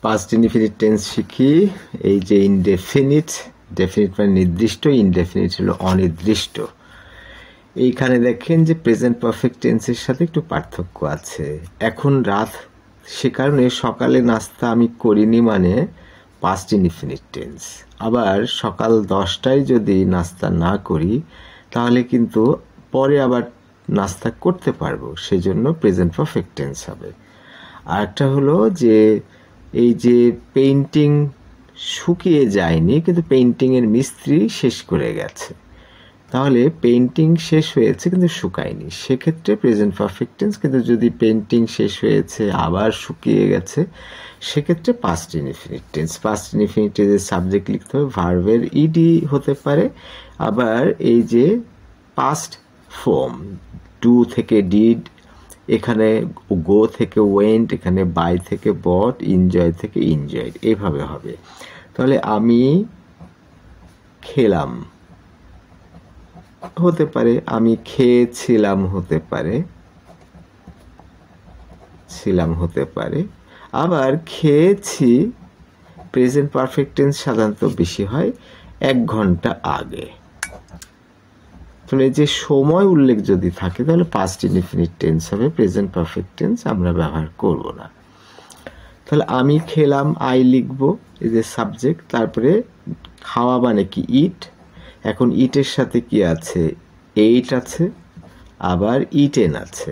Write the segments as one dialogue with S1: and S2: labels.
S1: Past indefinite tense শিখি। এই যে ইনডেফিনিট, ডেফিনিট মানে নির্দিষ্ট, ইনডেফিনিট হলো অনির্দিষ্ট। এইখানে দেখেন যে প্রেজেন্ট পারফেক্ট টেন্সের সাথে একটু পার্থক্য আছে। এখন রাত, সে কারণে সকালে নাস্তা আমি করিনি মানে পাস্ট ইনডিফিনিট টেন্স। আবার সকাল 10টায় যদি নাস্তা না করি তাহলে কিন্তু পরে আবার নাস্তা করতে পারবো, সেজন্য প্রেজেন্ট পারফেক্ট টেন্স হবে। আরেকটা হলো যে এই যে পেইন্টিং শুকিয়ে যায়নি কিন্তু পেইন্টিংয়ের মিস্ত্রি শেষ করে গেছে, তাহলে পেইন্টিং শেষ হয়েছে কিন্তু শুকায়নি, সেক্ষেত্রে প্রেজেন্ট পারফেক্ট টেন্স। কিন্তু যদি পেইন্টিং শেষ হয়েছে আবার শুকিয়ে গেছে, সেক্ষেত্রে past indefinite tense. Past indefinite টেন্সের সাবজেক্ট লিখতে হবে, ভার্বের ইডি হতে পারে। আবার এই যে পাস্ট ফর্ম, ডু থেকে ডিড, এখানে গো থেকে ওয়েন্ট, এখানে বাই থেকে বট, এনজয় থেকে এনজয়েড, এভাবে হবে। তাহলে আমি খেলাম হতে পারে, আমি খেয়েছিলাম হতে পারে, ছিলাম হতে পারে। আবার খেয়েছি প্রেজেন্ট পারফেক্ট টেন্স সাধারণত বেশি হয় 1 ঘন্টা আগে। তাহলে যে সময় উল্লেখ যদি থাকে তাহলে পাস্ট ইনডিফিনিট টেন্স হবে, প্রেজেন্ট পারফেক্ট টেন্স আমরা ব্যবহার করব না। তাহলে আমি খেলাম, আই লিখব, এই যে সাবজেক্ট, তারপরে খাওয়া মানে কি ইট, এখন ইটের সাথে কি আছে, এইট আছে, আবার ইটেন আছে।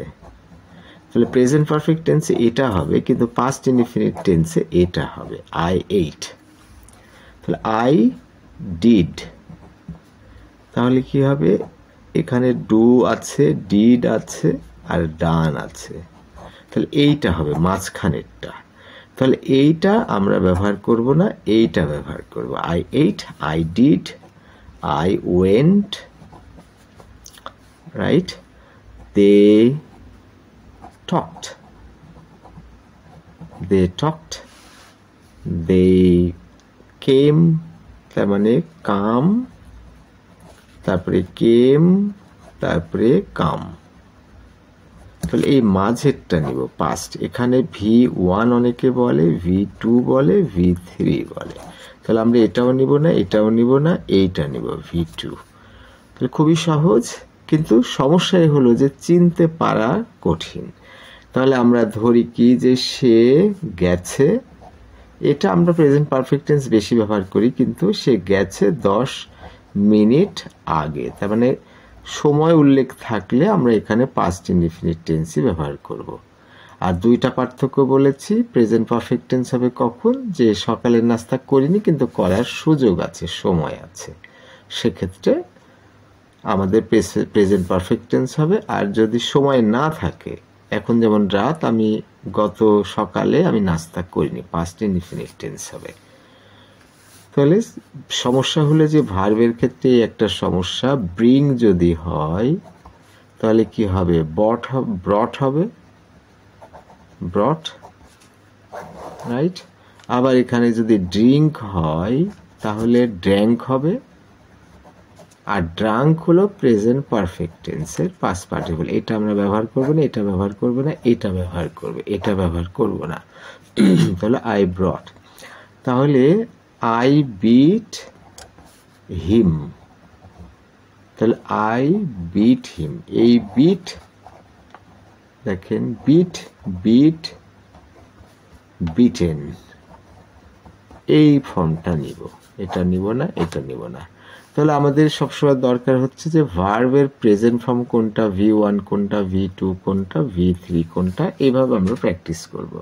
S1: তাহলে প্রেজেন্ট পারফেক্ট টেন্সে এটা হবে, কিন্তু পাস্ট ইনডিফিনিট টেন্সে এটা হবে, আই এইট। তাহলে আই ডিড, তাহলে কি হবে, এখানে ডু আছে, ডিড আছে, আর ডান আছে, তাহলে এইটা হবে মাঝখানেরটা। তাহলে এইটা আমরা ব্যবহার করব না, এইটা ব্যবহার করব, I eight, I did, I went, right? They talked. They talked. They came, তার মানে come, তারপরে came, তারপরে come। তাহলে এই মাঝেরটা নিব পাস্ট। এখানে V1 অনেকে বলে, V2 বলে, V3 বলে। তাহলে আমরা এটাও নিব না, এটাও নিব না, এইটা নিব, V2। তাহলে খুবই সহজ, কিন্তু সমস্যাই হলো যে চিনতে পারা কঠিন। তাহলে আমরা ধরি কি যে সে গেছে, এটা আমরা প্রেজেন্ট পারফেক্ট টেন্স বেশি ব্যবহার করি, কিন্তু সে গেছে 10 মিনিট আগে। তার মানে সময় উল্লেখ থাকলে আমরা এখানে পাস্ট ইনডিফিনিট টেন্সই ব্যবহার করব। আর দুইটা পার্থক্য বলেছি, প্রেজেন্ট পারফেক্ট টেন্স হবে কখন, যে সকালের নাস্তা করিনি কিন্তু করার সুযোগ আছে, সময় আছে, সেক্ষেত্রে আমাদের প্রেজেন্ট পারফেক্ট টেন্স হবে। আর যদি সময় না থাকে, এখন যেমন রাত, আমি গত সকালে আমি নাস্তা করিনি, পাস্ট ইনডিফিনিট টেন্স হবে। তাহলে সমস্যা হলে যে ভার্বের ক্ষেত্রে একটা সমস্যা, ব্রিং যদি হয় তাহলে কি হবে, ব্রট হবে, ব্রট, রাইট। আবার এখানে যদি ড্রিঙ্ক হয় তাহলে ড্র্যাঙ্ক হবে। আর ড্রাঙ্ক হলো প্রেজেন্ট পারফেক্ট টেন্সের পাস্ট পার্টিসিপল। এটা আমরা ব্যবহার করব না, এটা ব্যবহার করব না, এটা ব্যবহার করব, এটা ব্যবহার করব না। তাহলে আই ব্রট, তাহলে আই বিট হিম, তাহলে আই বিট হিম। এই বিট দেখেন, বিট, বিট, বিটেন, এই ফর্মটা নিব, এটা নিব না, এটা নিব না। তাহলে আমাদের সবসময় দরকার হচ্ছে যে ভার্বের প্রেজেন্ট ফর্ম কোনটা, V1 কোনটা, V2 কোনটা, V3 কোনটা, এইভাবে আমরা প্র্যাকটিস করব।